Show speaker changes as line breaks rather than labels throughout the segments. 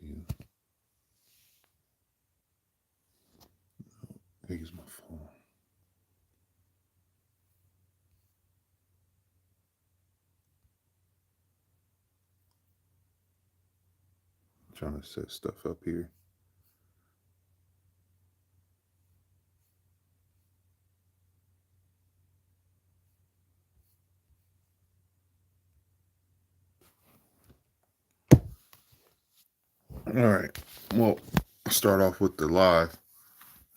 see. I think it's my phone. I'm trying to set stuff up here. All right. Well, I'll start off with the live.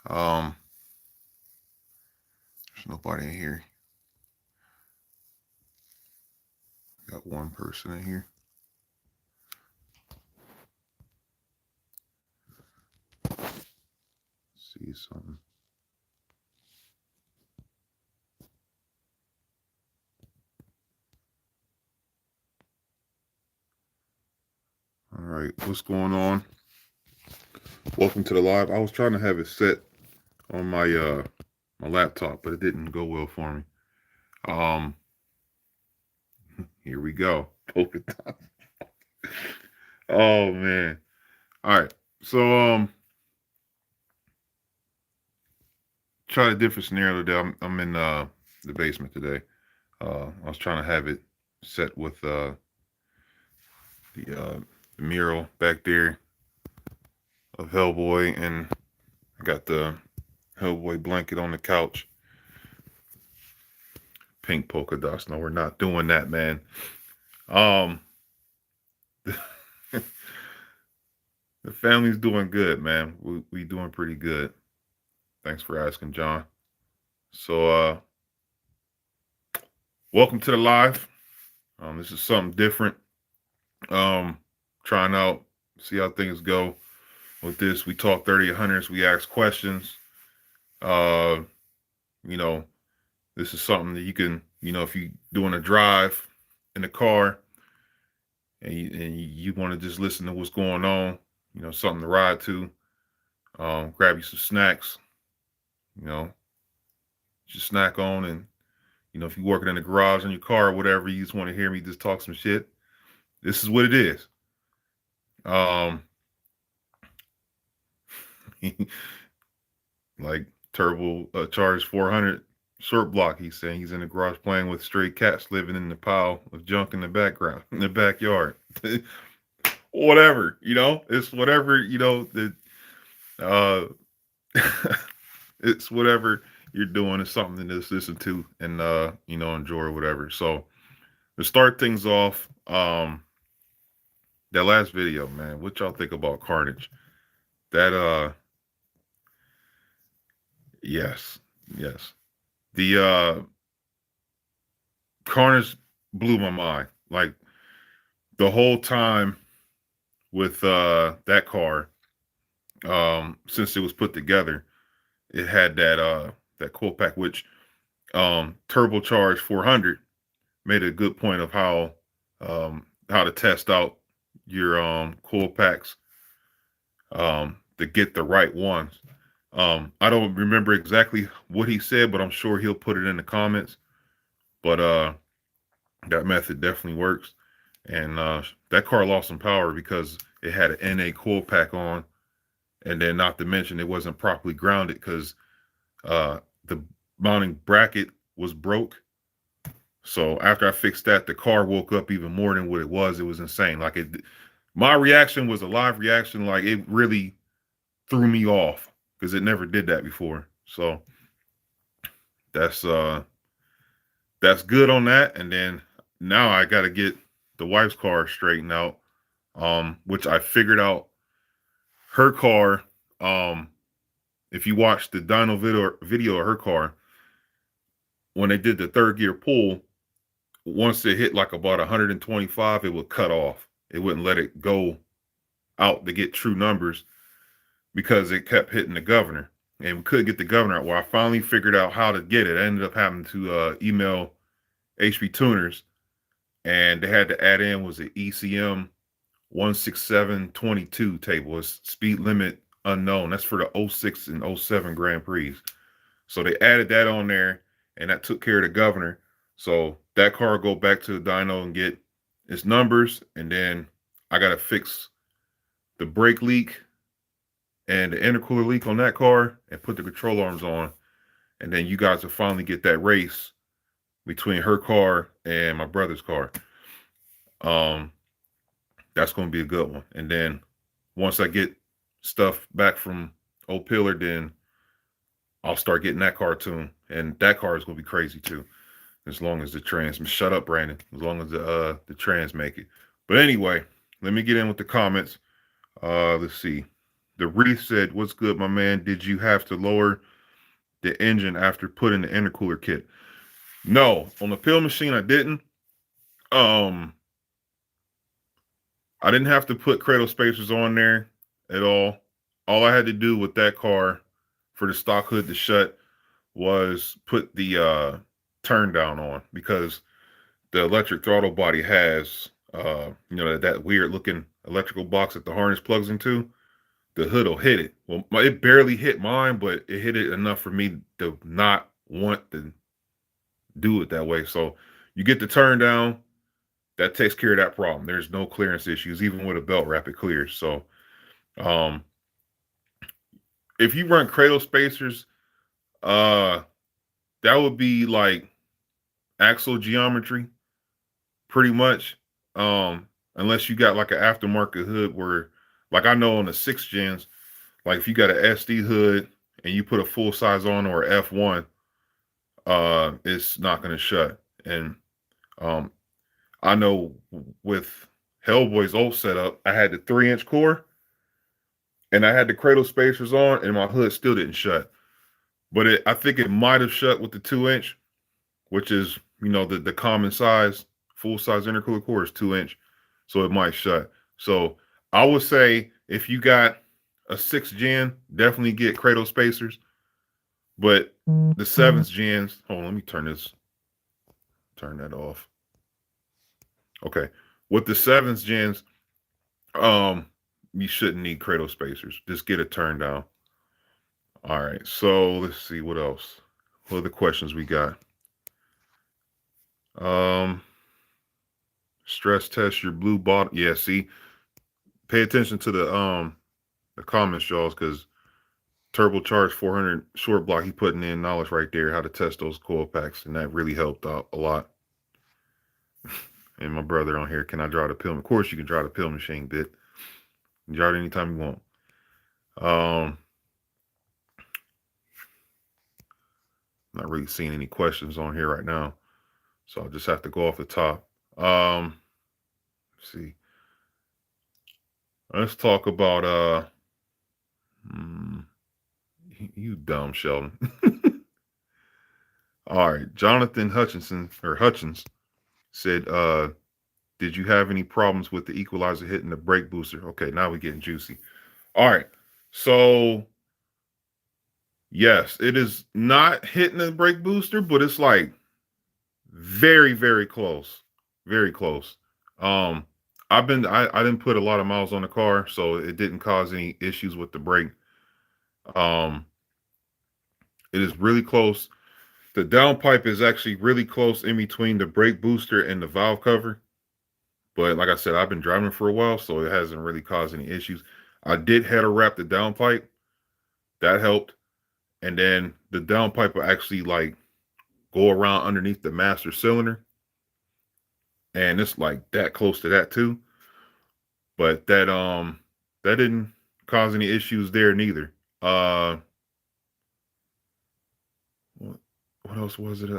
Um, there's nobody in here. Got one person in here. See something. All right, what's going on? Welcome to the live. I was trying to have it set on my laptop, but it didn't go well for me. Um, Here we go. Polka dot. Oh man. All right. So try a different scenario today. I'm in the basement today. I was trying to have it set with the mural back there of Hellboy, and I got the Hellboy blanket on the couch. Pink polka dots. No, we're not doing that, man. Um, the family's doing good, man. We doing pretty good. Thanks for asking, John. So, welcome to the live. This is something different. Um, Trying out, see how things go with this. We talk 30-100s. We ask questions. Uh, you know, this is something that you can, if you're doing a drive in the car and you want to just listen to what's going on, something to ride to. Grab you some snacks, you know, just snack on, and if you're working in the garage in your car or whatever, you just want to hear me just talk some shit. This is what it is. Like Turbo Charge 400 short block. He's saying he's in the garage playing with stray cats living in the pile of junk in the background, in the backyard. Whatever, it's whatever, uh, it's whatever you're doing. It's something to listen to and, enjoy or whatever. So to start things off, that last video, man, what y'all think about Carnage? That, yes, yes. The, Carnage blew my mind. Like the whole time with that car, since it was put together, it had that coil pack, which turbocharged 400 made a good point of how to test out your coil packs to get the right ones. I don't remember exactly what he said, but I'm sure he'll put it in the comments. But that method definitely works. And that car lost some power because it had an NA coil pack on, and then not to mention it wasn't properly grounded because the mounting bracket was broke. So after I fixed that, the car woke up even more than what it was. It was insane. Like my reaction was a live reaction. Like it really threw me off because it never did that before. So that's good on that. And then now I got to get the wife's car straightened out, which I figured out her car. If you watch the dyno video of her car, when they did the third gear pull, once it hit like about 125, it would cut off. It wouldn't let it go out to get true numbers because it kept hitting the governor, and we couldn't get the governor out. Well, I finally figured out how to get it. I ended up having to email HP Tuners, and they had to add in was the ECM 16722 table. It's speed limit unknown. That's for the 06 and 07 Grand Prix. So they added that on there, and that took care of the governor. So that car will go back to the dyno and get its numbers, and then I got to fix the brake leak and the intercooler leak on that car and put the control arms on. And then you guys will finally get that race between her car and my brother's car. Um, that's going to be a good one. And then once I get stuff back from Old Pillar, then I'll start getting that car tuned. And that car is going to be crazy too. As long as the trans, shut up, Brandon. As long as the trans make it. But anyway, let me get in with the comments. Let's see. The Reese said, "What's good, my man? Did you have to lower the engine after putting the intercooler kit?" No, on the pill machine, I didn't. I didn't have to put cradle spacers on there at all. All I had to do with that car for the stock hood to shut was put the turn down on, because the electric throttle body has that weird looking electrical box that the harness plugs into. The hood will hit it. Well, it barely hit mine, but it hit it enough for me to not want to do it that way. So you get the turn down, that takes care of that problem. There's no clearance issues, even with a belt wrap, it clears. So if you run cradle spacers, that would be like axle geometry, pretty much. Unless you got like an aftermarket hood where, like I know on the 6th gens, like if you got an SD hood and you put a full size on or F1, it's not going to shut. And I know with Hellboy's old setup, I had the 3-inch core and I had the cradle spacers on, and my hood still didn't shut. But I think it might have shut with the 2-inch, which is, the common size, full size intercooler core is 2-inch. So it might shut. So I would say if you got a 6th gen, definitely get cradle spacers. But the 7th gens, hold on, let me turn that off. Okay. With the 7th gens, you shouldn't need cradle spacers. Just get it turned down. All right. So let's see what else. What are the questions we got? Stress test your blue bottom. Yeah, see. Pay attention to the comments, y'all, because turbocharged 400 short block, he putting in knowledge right there how to test those coil packs, and that really helped out a lot. And my brother on here, can I draw the pill? Of course you can draw the pill machine, bit. You can draw it anytime you want. Not really seeing any questions on here right now, so I'll just have to go off the top. Let's see. Let's talk about you dumb Sheldon. All right, Jonathan Hutchins said, did you have any problems with the equalizer hitting the brake booster? Okay, now we're getting juicy. All right, so yes, it is not hitting the brake booster, but it's like very, very close. Very close. I didn't put a lot of miles on the car, so it didn't cause any issues with the brake. It is really close. The downpipe is actually really close in between the brake booster and the valve cover. But like I said, I've been driving for a while, so it hasn't really caused any issues. I did header wrap the downpipe. That helped. And then the downpipe will actually like go around underneath the master cylinder. And it's like that close to that too. But that didn't cause any issues there neither. What else was it?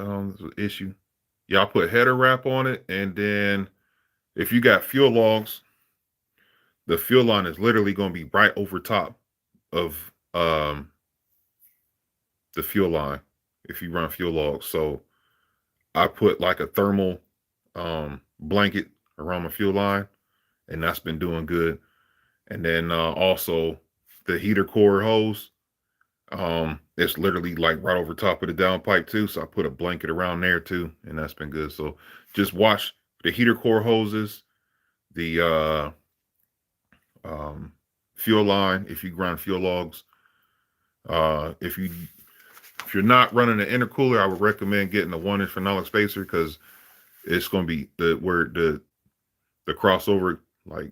Issue. Yeah, I put header wrap on it, and then if you got fuel logs, the fuel line is literally going to be right over top of the fuel line if you run fuel logs. So I put like a thermal blanket around my fuel line, and that's been doing good. And then also the heater core hose, it's literally like right over top of the downpipe too. So I put a blanket around there too, and that's been good. So just watch the heater core hoses, the fuel line if you run fuel logs. If you're not running an intercooler, I would recommend getting a 1-inch phenolic spacer, because it's going to be the crossover, like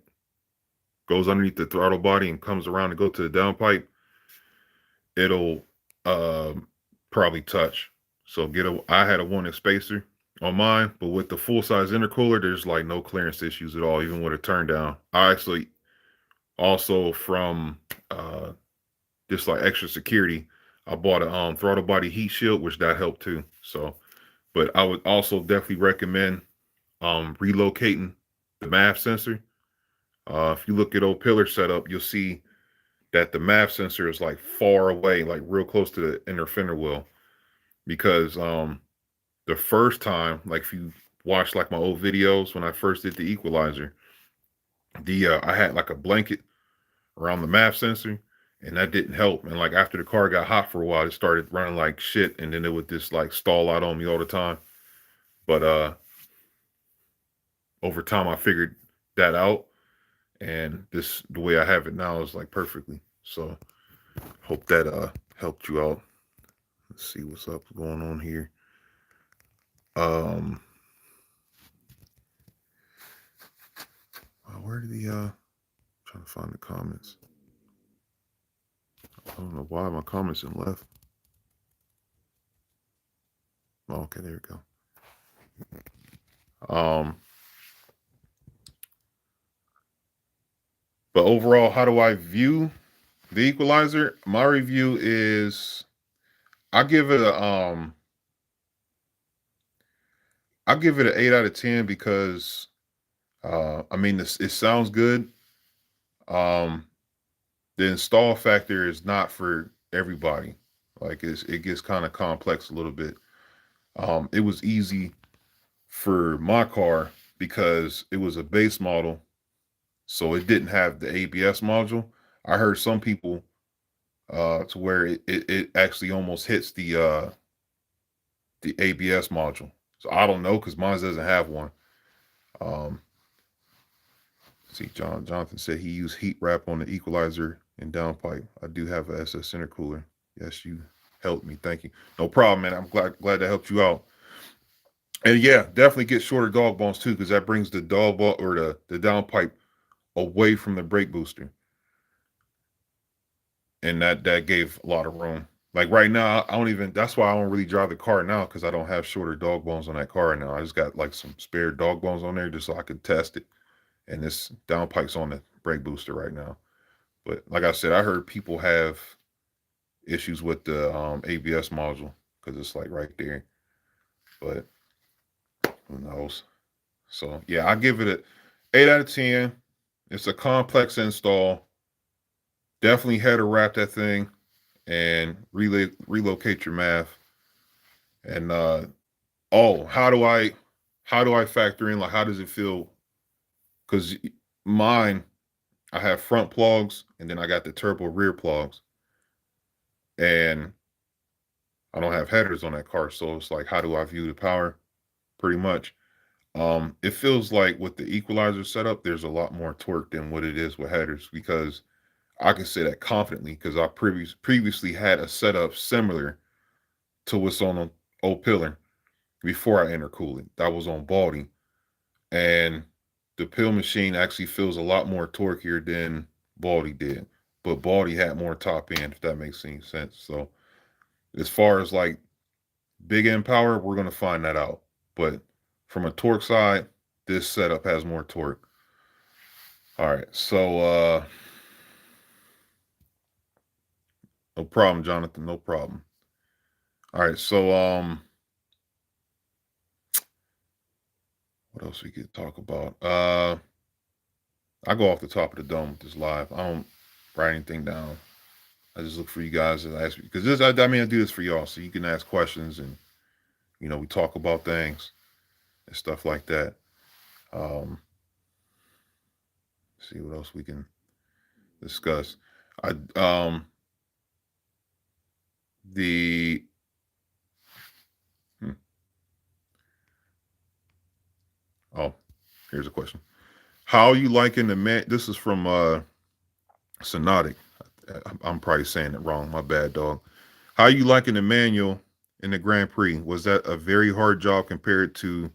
goes underneath the throttle body and comes around to go to the downpipe, it'll probably touch. So I had a 1-inch spacer on mine, but with the full size intercooler, there's like no clearance issues at all, even with a turn down. I actually also from just like extra security, I bought a throttle body heat shield, which that helped too. So, but I would also definitely recommend relocating the MAF sensor. If you look at old pillar setup, you'll see that the MAF sensor is like far away, like real close to the inner fender wheel. Because the first time, like if you watch like my old videos when I first did the Equalizer, I had like a blanket around the MAF sensor, and that didn't help. And like after the car got hot for a while, it started running like shit, and then it would just like stall out on me all the time. But over time, I figured that out, and the way I have it now is like perfectly. So hope that helped you out. Let's see what's up going on here. Where did the trying to find the comments? I don't know why my comments are left. Oh, okay, there we go. But overall, how do I view the Equalizer? My review is I give it an 8 out of 10 because I mean it sounds good. The install factor is not for everybody. Like it gets kind of complex a little bit. It was easy for my car because it was a base model, so it didn't have the ABS module. I heard some people to where it actually almost hits the ABS module. So I don't know because mine doesn't have one. Um, see, Jonathan said he used heat wrap on the Equalizer and downpipe. I do have a SS intercooler. Yes, you helped me. Thank you. No problem, man. I'm glad that helped you out. And yeah, definitely get shorter dog bones too, because that brings the dog ball or the downpipe away from the brake booster. And that gave a lot of room. Like right now, I don't even. That's why I don't really drive the car now because I don't have shorter dog bones on that car now. I just got like some spare dog bones on there just so I could test it. And this downpipe's on the brake booster right now. But like I said, I heard people have issues with the ABS module because it's like right there. But who knows? So yeah, I give it a 8 out of 10. It's a complex install. Definitely header wrap that thing and relocate your MAF. And how do I factor in like how does it feel? Because mine, I have front plugs and then I got the turbo rear plugs, and I don't have headers on that car, so it's like how do I view the power? Pretty much. It feels like with the Equalizer setup, there's a lot more torque than what it is with headers because I can say that confidently because I previously had a setup similar to what's on an old pillar before I intercooled it. That was on Baldy. And the pill machine actually feels a lot more torqueier than Baldy did. But Baldy had more top end, if that makes any sense. So as far as like big end power, we're gonna find that out. But from a torque side, this setup has more torque. All right, so no problem, Jonathan, no problem. All right, so what else we could talk about? I go off the top of the dome with this live. I don't write anything down. I just look for you guys to ask me because I mean I do this for y'all so you can ask questions and we talk about things and stuff like that. See what else we can discuss. I the oh, here's a question. How are you liking the man? This is from Sonotic. I'm probably saying it wrong. My bad, dog. How are you liking the manual in the Grand Prix? Was that a very hard job compared to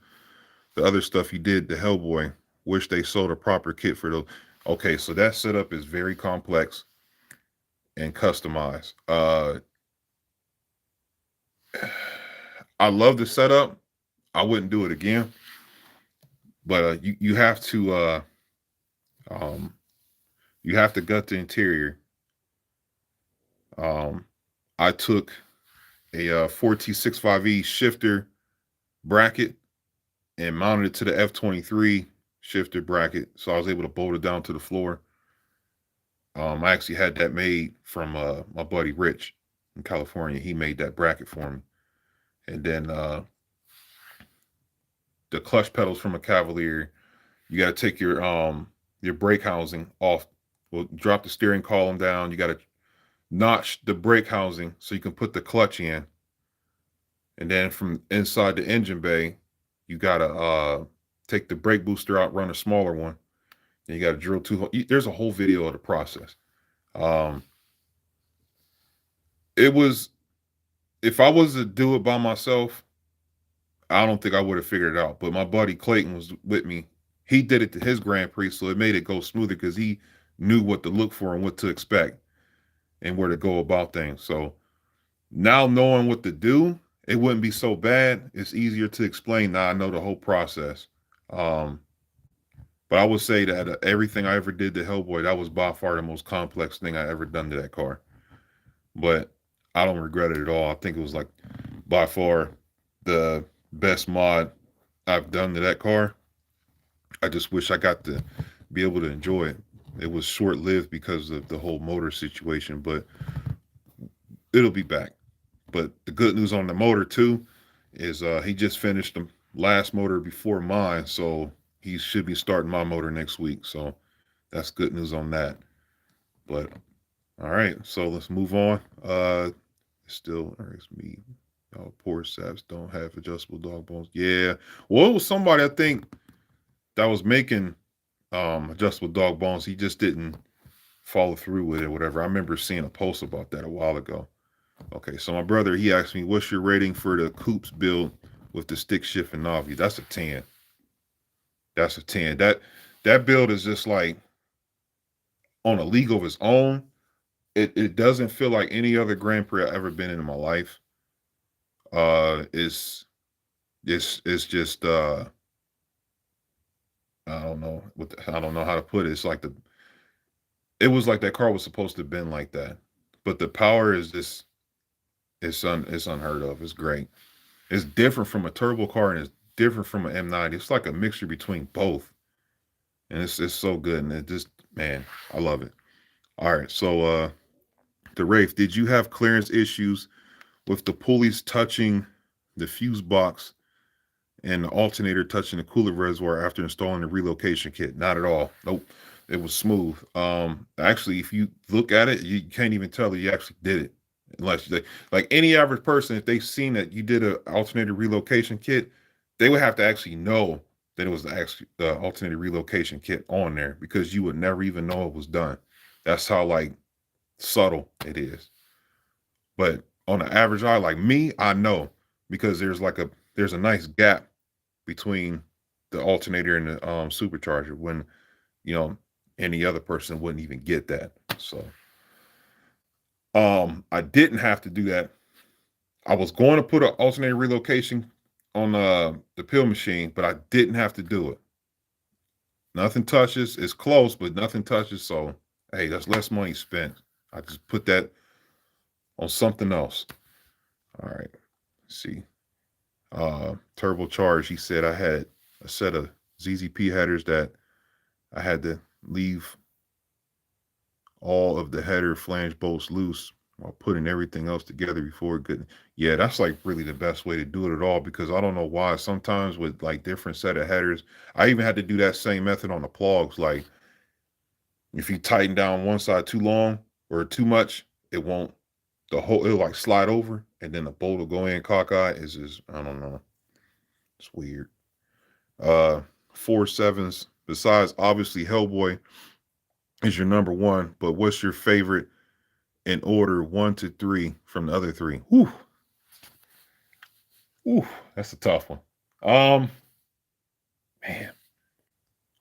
the other stuff you did, the Hellboy? Wish they sold a proper kit for those. Okay, so that setup is very complex and customized. I love the setup. I wouldn't do it again, but you have to um, you have to gut the interior. Um, I took a 4T65E shifter bracket and mounted it to the F23 shifter bracket, so I was able to bolt it down to the floor. I actually had that made from my buddy Rich in California. He made that bracket for me, and then the clutch pedals from a Cavalier. You got to take your brake housing off. Well, drop the steering column down. You got to notch the brake housing so you can put the clutch in, and then from inside the engine bay, you got to take the brake booster out, run a smaller one. Then you got to drill two. There's a whole video of the process. Um, it was if I was to do it by myself, I don't think I would have figured it out. But my buddy Clayton was with me. He did it to his Grand Prix, so it made it go smoother because he knew what to look for and what to expect and where to go about things. So now knowing what to do, it wouldn't be so bad. It's easier to explain now. I know the whole process. Um, but I would say that everything I ever did to Hellboy, that was by far the most complex thing I ever done to that car. But I don't regret it at all. I think it was like by far the best mod I've done to that car. I just wish I got to be able to enjoy it. It was short lived because of the whole motor situation, but it'll be back. But the good news on the motor too is he just finished the last motor before mine, so he should be starting my motor next week. So that's good news on that. But all right, so let's move on. Still irks me. Oh, poor saps don't have adjustable dog bones. Yeah, well, it was somebody I think that was making adjustable dog bones. He just didn't follow through with it or whatever. I remember seeing a post about that a while ago. Okay, so my brother, he asked me, what's your rating for the Coops build with the stick shift and Navi? That's a 10. That's a 10. That build is just like on a league of its own. It doesn't feel like any other Grand Prix I've ever been in my life. It's just I don't know I don't know how to put it. It's like it was like that car was supposed to have been like that. But the power is just it's unheard of. It's great. It's different from a turbo car and it's different from an M90. It's like a mixture between both. And it's so good. And it just, man, I love it. All right. So the Rafe, did you have clearance issues with the pulleys touching the fuse box and the alternator touching the cooler reservoir after installing the relocation kit? Not at all. Nope. It was smooth. Actually, if you look at it, you can't even tell that you actually did it. Unless like any average person, if they've seen that you did an alternator relocation kit, they would have to actually know that it was the alternator relocation kit on there because you would never even know it was done. That's how like subtle it is. But on the average eye, like me, I know because there's a nice gap between the alternator and the supercharger when you know any other person wouldn't even get that. So I didn't have to do that. I was going to put an alternator relocation on the pill machine, but I didn't have to do it. Nothing touches. It's close, but nothing touches. So hey, that's less money spent. I just put that on something else. All right. Let's see. Turbocharge. He said I had a set of ZZP headers that I had to leave all of the header flange bolts loose while putting everything else together before it could. Yeah, that's like really the best way to do it at all because I don't know why sometimes with like different set of headers, I even had to do that same method on the plugs. Like if you tighten down one side too long or too much, it'll like slide over and then the bolt will go in cockeye. Is just, I don't know. It's weird. 4.7s, besides obviously Hellboy is your number one, but what's your favorite in order 1 to 3 from the other three? Whew. Ooh, that's a tough one. Man.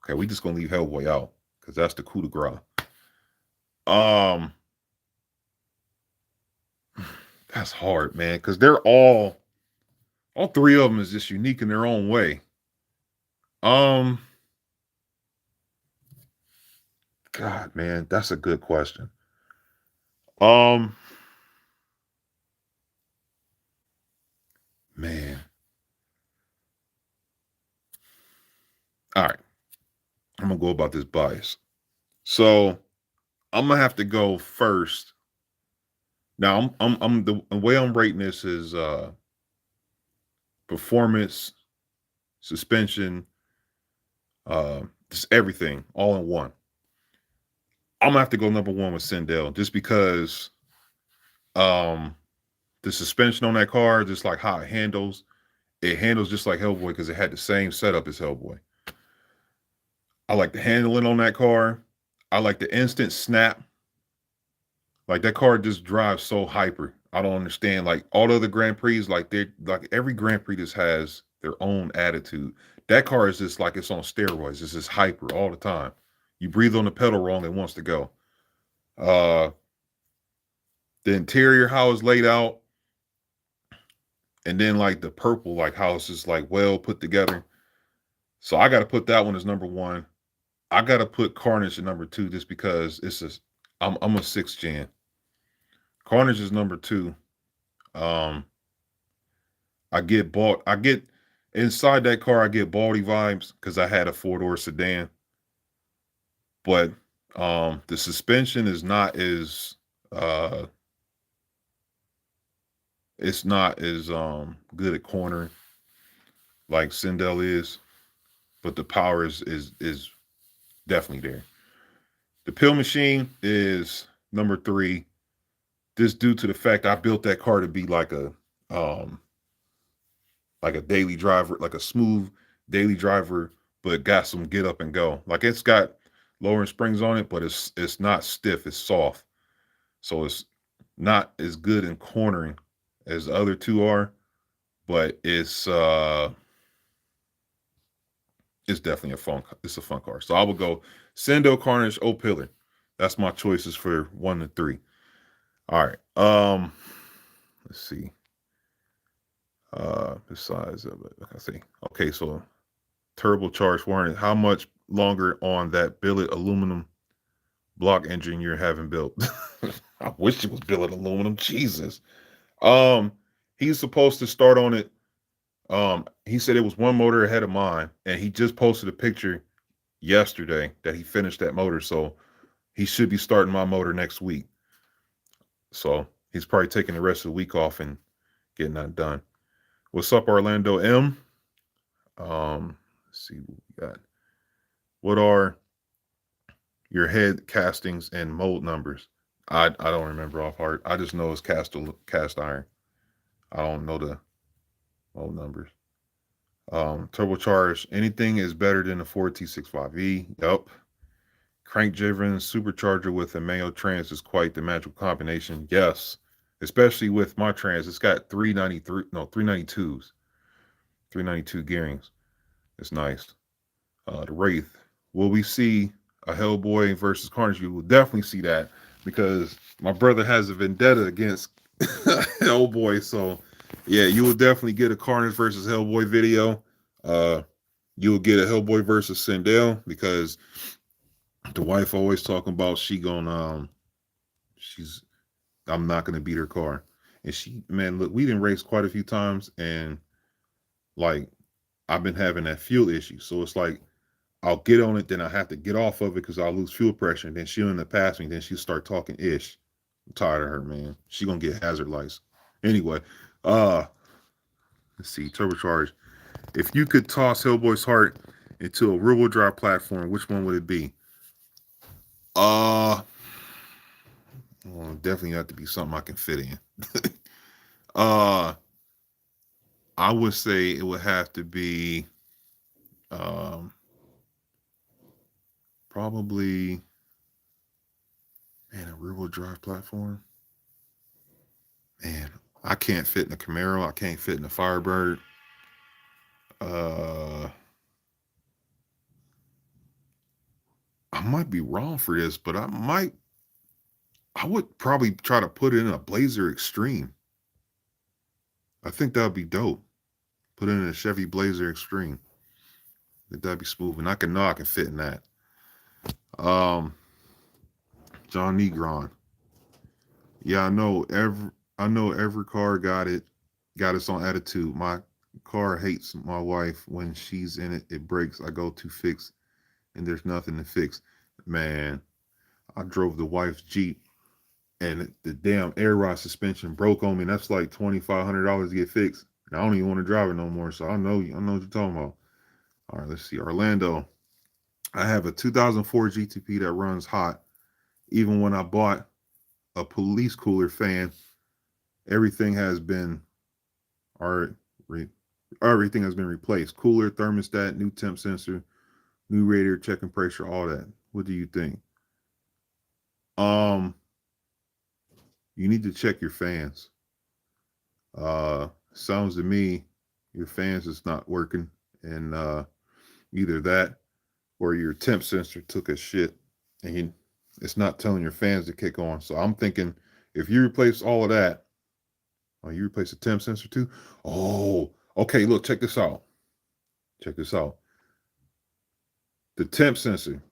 Okay, we just gonna leave Hellboy out because that's the coup de grace. Um, that's hard, man, because they're all three of them is just unique in their own way. Um, God, man, that's a good question. Um, man, all right, I'm gonna go about this bias. So I'm gonna have to go first. Now I'm the way I'm rating this is performance, suspension, just everything all in one. I'm gonna have to go number one with Sindel just because um the suspension on that car, just like how it handles just like Hellboy because it had the same setup as Hellboy. I like the handling on that car. I like the instant snap. Like that car just drives so hyper. I don't understand. Like all the other Grand Prix, like every Grand Prix just has their own attitude. That car is just like it's on steroids. It's just hyper all the time. You breathe on the pedal wrong, it wants to go. Uh the interior, how it's laid out, and then like the purple, like how it's just like well put together. So I gotta put that one as number one. I gotta put Carnage at number two just because I'm a sixth gen. Carnage is number two. Um I get inside that car, I get Baldy vibes because I had a four-door sedan. But the suspension is not as uh it's not as good at cornering like Sindel is, but the power is definitely there. The pill machine is number three. This due to the fact I built that car to be um like a daily driver, like a smooth daily driver, but got some get up and go. Like it's got lowering springs on it, but it's not stiff, it's soft. So it's not as good in cornering as the other two are, but it's definitely a fun car. So I would go Sendo, Carnage, O Pillar. That's my choices for 1 to 3. All right. Let's see. Besides I see. Okay, so turbocharged warranty. How much longer on that billet aluminum block engine you're having built? I wish it was billet aluminum. Jesus. Um, he's supposed to start on it. He said it was one motor ahead of mine, and he just posted a picture yesterday that he finished that motor. So he should be starting my motor next week. So he's probably taking the rest of the week off and getting that done. What's up, Orlando M? Let's see what we got. What are your head castings and mold numbers? I don't remember off heart. I just know it's cast iron. I don't know the mold numbers. Turbocharged. Anything is better than the Ford T65E. Yup. Crank driven supercharger with a manual trans is quite the magical combination. Yes. Especially with my trans. It's got 392s. 392 gearings. It's nice. The Wraith. Will we see a Hellboy versus Carnage? You will definitely see that because my brother has a vendetta against Hellboy. So yeah, you will definitely get a Carnage versus Hellboy video. You will get a Hellboy versus Sindel because the wife always talking about she's I'm not gonna beat her car. And man, look, we didn't race quite a few times and like I've been having that fuel issue. So it's like I'll get on it, then I have to get off of it because I'll lose fuel pressure. And then she'll end up passing me. Then she'll start talking ish. I'm tired of her, man. She gonna get hazard lights. Anyway, uh, let's see, turbocharged. If you could toss Hellboy's heart into a rear-wheel drive platform, which one would it be? Well, definitely have to be something I can fit in. uh, I would say it would have to be, um, probably, man, a rear-wheel drive platform. Man, I can't fit in a Camaro. I can't fit in a Firebird. Uh, I might be wrong for this, but I would probably try to put it in a Blazer Extreme. I think that would be dope. Put it in a Chevy Blazer Extreme. I think that'd be smooth, and I can fit in that. Um, John Negron. Yeah, I know every car got its own attitude. My car hates my wife when she's in it. It breaks. I go to fix, and there's nothing to fix. Man, I drove the wife's Jeep, and the damn air rod suspension broke on me. And that's like $2,500 to get fixed. And I don't even want to drive it no more. So I know what you're talking about. All right, let's see. Orlando. I have a 2004 GTP that runs hot. Even when I bought a police cooler fan, everything has been or everything has been replaced. Cooler, thermostat, new temp sensor, new radiator, checking pressure, all that. What do you think? Um, you need to check your fans. Sounds to me your fans is not working, and either that or your temp sensor took a shit, and it's not telling your fans to kick on. So I'm thinking if you replace all of that, oh, you replace the temp sensor too? Oh, okay. Look, check this out. Check this out. The temp sensor.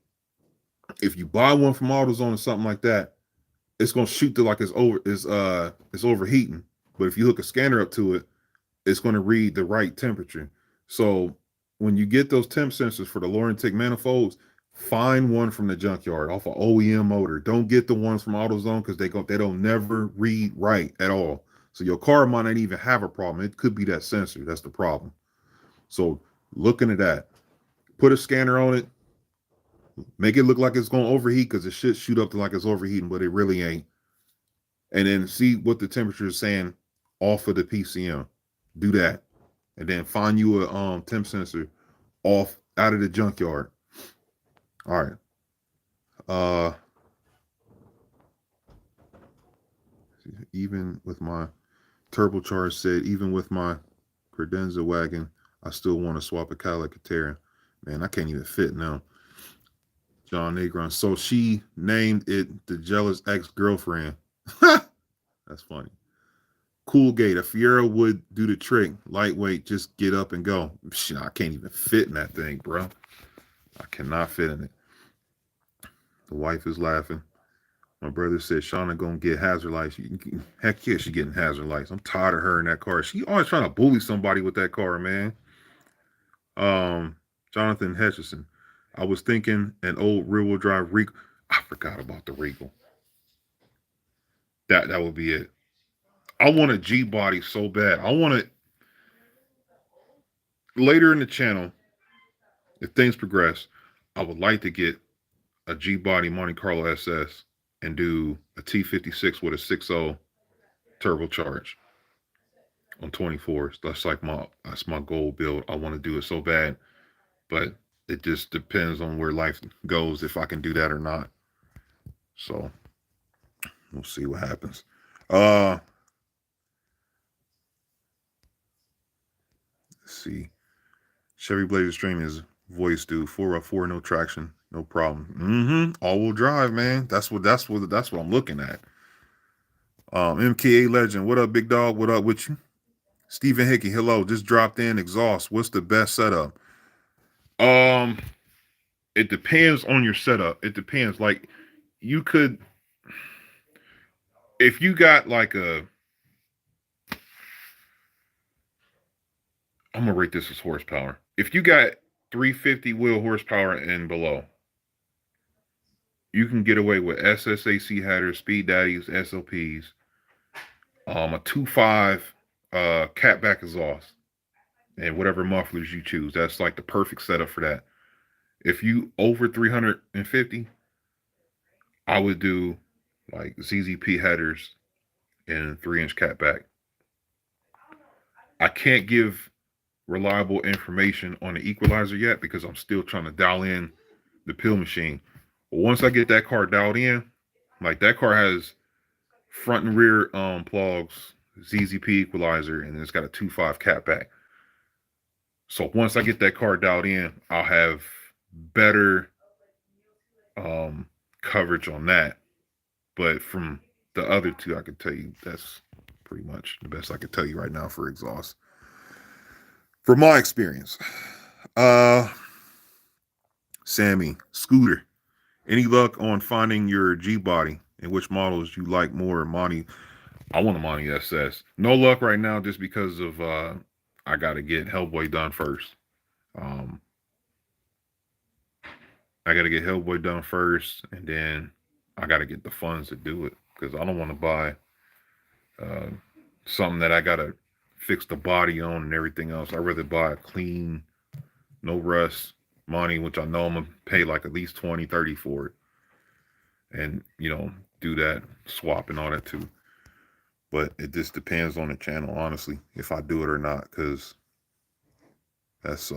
If you buy one from AutoZone or something like that, it's gonna shoot to like it's overheating. But if you hook a scanner up to it, it's gonna read the right temperature. So when you get those temp sensors for the lower intake manifolds, find one from the junkyard off an OEM motor. Don't get the ones from AutoZone because they don't never read right at all. So your car might not even have a problem. It could be that sensor. That's the problem. So look into that. Put a scanner on it. Make it look like it's going to overheat because it should shoot up to like it's overheating, but it really ain't. And then see what the temperature is saying off of the PCM. Do that. And then find you a temp sensor off out of the junkyard. All right. Even with my turbocharged said, even with my credenza wagon, I still want to swap a Cadillac Catera. Man, I can't even fit now. John Negron. So she named it the jealous ex-girlfriend. That's funny. Cool Gate. A Fiera would do the trick. Lightweight, just get up and go. Shit, I can't even fit in that thing, bro. I cannot fit in it. The wife is laughing. My brother said Shauna gonna get hazard lights. Heck yeah, she getting hazard lights. I'm tired of her in that car. She always trying to bully somebody with that car, man. Jonathan Hutchison. I was thinking an old rear-wheel drive Regal. I forgot about the Regal. That would be it. I want a G body so bad. I want it later in the channel. If things progress, I would like to get a G body Monte Carlo SS and do a T56 with a 6.0 turbocharge on 24s. That's my goal build. I want to do it so bad, but it just depends on where life goes if I can do that or not. So we'll see what happens. Let's see. Chevy Blazer Stream is voice do 4x4, no traction, no problem. All-wheel drive, man. That's what I'm looking at. MKA Legend, what up, big dog? What up with you? Stephen Hickey, hello. Just dropped in. Exhaust. What's the best setup? It depends on your setup. It depends. Like you could, if you got like I'm gonna rate this as horsepower. If you got 350 wheel horsepower and below, you can get away with SSAC headers, Speed Daddies, SLPs, a 2.5 catback exhaust, and whatever mufflers you choose. That's like the perfect setup for that. If you over 350, I would do like ZZP headers and 3-inch catback. I can't give reliable information on the Equalizer yet because I'm still trying to dial in the pill machine. But once I get that car dialed in, like that car has front and rear plugs, ZZP Equalizer, and it's got a 2.5 catback. So once I get that car dialed in, I'll have better coverage on that. But from the other two, I could tell you that's pretty much the best I could tell you right now for exhaust. From my experience. Uh Sammy, Scooter. Any luck on finding your G body and which models you like more? Monty, I want a Monty SS. No luck right now just because of I gotta get Hellboy done first. Um I gotta get Hellboy done first and then I gotta get the funds to do it. Because I don't want to buy uh, something that I gotta fix the body on and everything else. I'd rather buy a clean, no rust Monty, which I know I'm gonna pay like at least 20, 30 for it. And, do that swap and all that too. But it just depends on the channel, honestly, if I do it or not, because that's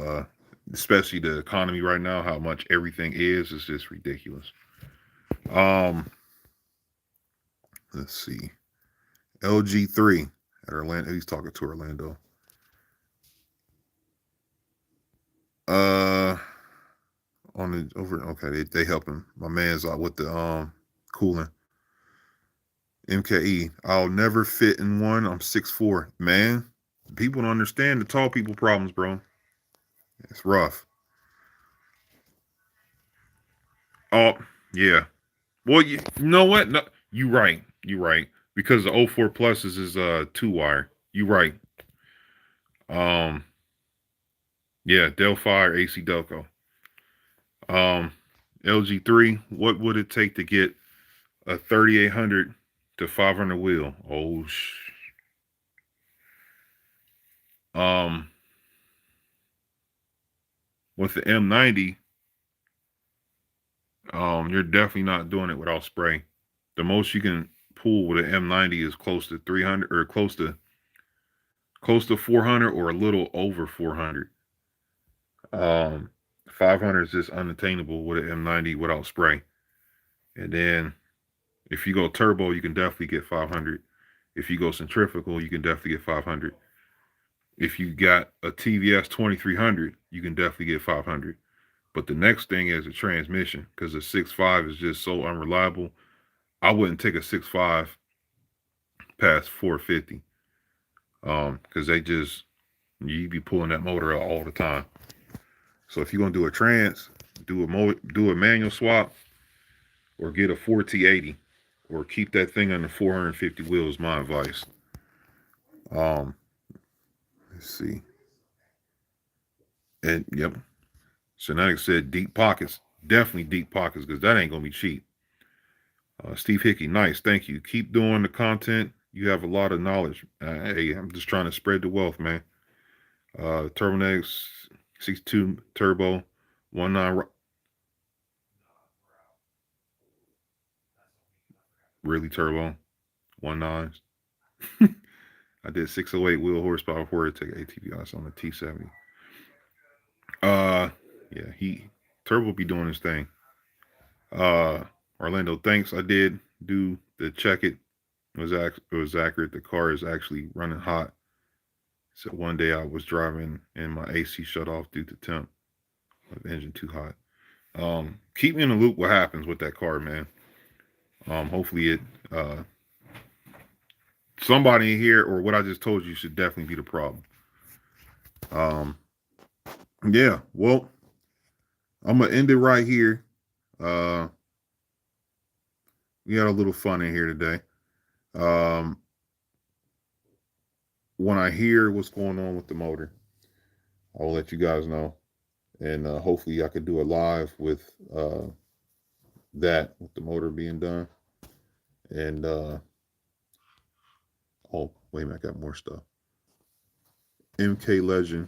especially the economy right now, how much everything is just ridiculous. Um, let's see. LG3 at Orlando. He's talking to Orlando. On the over. Okay, they help him. My man's out with the cooling. MKE. I'll never fit in one. I'm 6'4". Man, people don't understand the tall people problems, bro. It's rough. Oh, yeah. Well, you know what? No, you right. You right. Because the 04 pluses is 2-wire. You right. Um, yeah, Delphi or AC Delco. LG3. What would it take to get a 3800 to 500 wheel? Oh, um, with the M90, you're definitely not doing it without spray. The most you can pull with an M90 is close to 300 or close to 400 or a little over 400. Um, 500 is just unattainable with an M90 without spray. And then if you go turbo, you can definitely get 500. If you go centrifugal, you can definitely get 500. If you got a TVS 2300, you can definitely get 500. But the next thing is a transmission because the 6.5 is just so unreliable. I wouldn't take a 6.5 past 450 because you be pulling that motor out all the time. So if you're gonna do a trans, do a manual swap or get a 4T80 or keep that thing under 450 wheels. My advice. Um, let's see. And yep, Shenanic said deep pockets. Definitely deep pockets because that ain't gonna be cheap. Steve Hickey, nice, thank you. Keep doing the content. You have a lot of knowledge. Hey, I'm just trying to spread the wealth, man. Turbonex 62 turbo 19. Really turbo 19. I did 608 wheel horsepower before to take ATVs on the T70. Yeah, Turbo be doing his thing. Orlando, thanks. I did do the check it. It was accurate. The car is actually running hot. So one day I was driving and my AC shut off due to temp of the engine too hot. Keep me in the loop what happens with that car, man. Hopefully it somebody in here or what I just told you should definitely be the problem. Yeah, well, I'm gonna end it right here. We had a little fun in here today. When I hear what's going on with the motor, I'll let you guys know. And hopefully I could do a live with that, with the motor being done. And, oh, wait a minute, I got more stuff. MK Legend,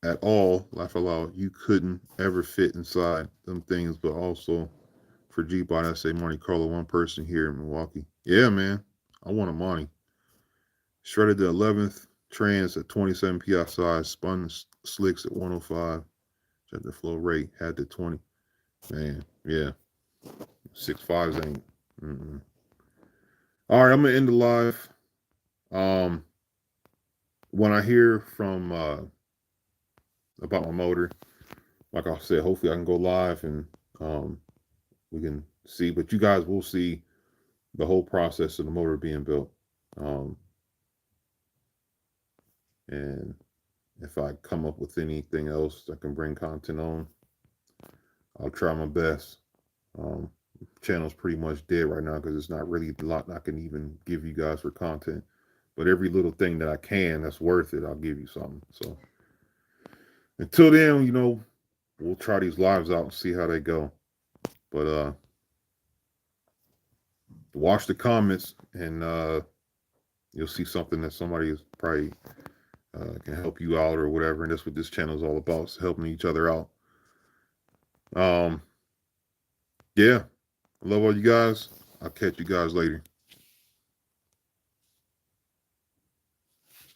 at all, laugh aloud, you couldn't ever fit inside them things, but also for G-Bot, I say Monte Carlo, one person here in Milwaukee. Yeah, man, I want a Monte. Shredded the 11th trans at 27 psi, spun slicks at 105. Check the flow rate, had the 20. Man, yeah. 6.5s ain't. Mm-mm. All right, I'm gonna end the live. When I hear from about my motor, like I said, hopefully I can go live and we can see. But you guys will see the whole process of the motor being built. And if I come up with anything else that can bring content on, I'll try my best. Channel's pretty much dead right now because it's not really a lot I can even give you guys for content. But every little thing that I can that's worth it, I'll give you something. So until then, we'll try these lives out and see how they go. But watch the comments and you'll see something that somebody is probably can help you out or whatever. And that's what this channel is all about, is helping each other out. Yeah. I love all you guys. I'll catch you guys later.